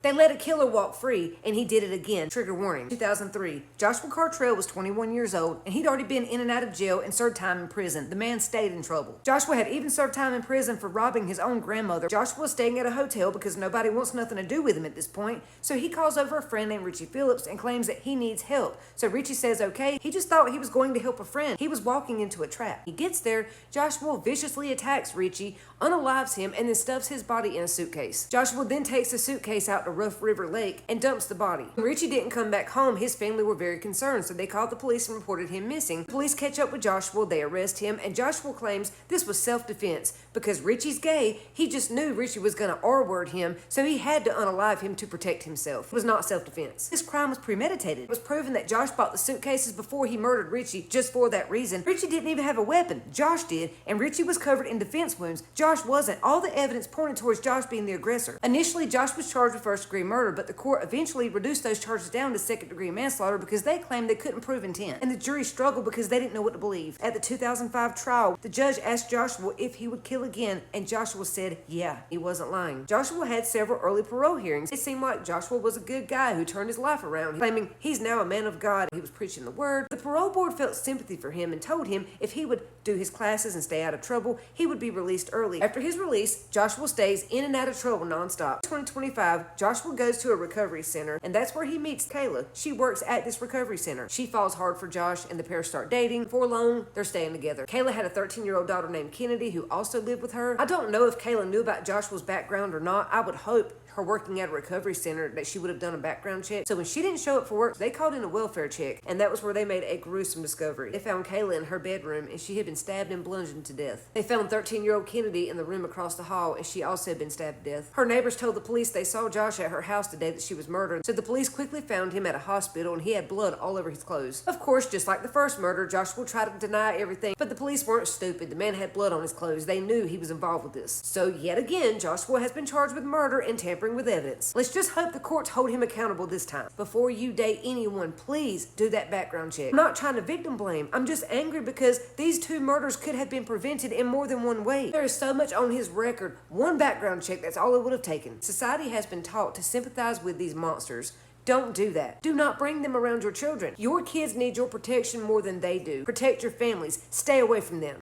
They let a killer walk free, and he did it again. Trigger warning. 2003. Joshua Cartrell was 21 years old, and he'd already been in and out of jail and served time in prison. The man stayed in trouble. Joshua had even served time in prison for robbing his own grandmother. Joshua was staying at a hotel because nobody wants nothing to do with him at this point, so he calls over a friend named Richie Phillips and claims that he needs help. So Richie says okay. He just thought he was going to help a friend. He was walking into a trap. He gets there. Joshua viciously attacks Richie, unalives him, and then stuffs his body in a suitcase. Joshua then takes the suitcase out to Rough River Lake and dumps the body. When Richie didn't come back home, his family were very concerned, so they called the police and reported him missing. The police catch up with Joshua, they arrest him, and Joshua claims this was self-defense. Because Richie's gay, he just knew Richie was going to R-word him, so he had to unalive him to protect himself. It was not self-defense. This crime was premeditated. It was proven that Josh bought the suitcases before he murdered Richie just for that reason. Richie didn't even have a weapon. Josh did, and Richie was covered in defense wounds. Josh wasn't. All the evidence pointed towards Josh being the aggressor. Initially, Josh was charged with first-degree murder, but the court eventually reduced those charges down to second-degree manslaughter because they claimed they couldn't prove intent. And the jury struggled because they didn't know what to believe. At the 2005 trial, the judge asked Joshua if he would kill again, and Joshua said, yeah, he wasn't lying. Joshua had several early parole hearings. It seemed like Joshua was a good guy who turned his life around, claiming he's now a man of God. He was preaching the word. The parole board felt sympathy for him and told him if he would do his classes and stay out of trouble, he would be released early. After his release, Joshua stays in and out of trouble nonstop. 2025, Joshua goes to a recovery center, and that's where he meets Kayla. She works at this recovery center. She falls hard for Josh, and the pair start dating. Before long, they're staying together. Kayla had a 13-year-old daughter named Kennedy who also lived with her. I don't know if Kayla knew about Joshua's background or not. I would hope her working at a recovery center that she would have done a background check. So when she didn't show up for work, they called in a welfare check, and that was where they made a gruesome discovery. They found Kayla in her bedroom, and she had been stabbed and bludgeoned to death. They found 13-year-old Kennedy in the room across the hall, and she also had been stabbed to death. Her neighbors told the police they saw Josh at her house the day that she was murdered, so the police quickly found him at a hospital, and he had blood all over his clothes. Of course, just like the first murder, Joshua tried to deny everything, but the police weren't stupid. The man had blood on his clothes. They knew he was involved with this. So yet again, Joshua has been charged with murder and tampering with evidence. Let's just hope the courts hold him accountable this time. Before you date anyone, please do that background check. I'm not trying to victim blame. I'm just angry because these two murders could have been prevented in more than one way. There is so much on his record. One background check, that's all it would have taken. Society has been taught to sympathize with these monsters. Don't do that. Do not bring them around your children. Your kids need your protection more than they do. Protect your families. Stay away from them.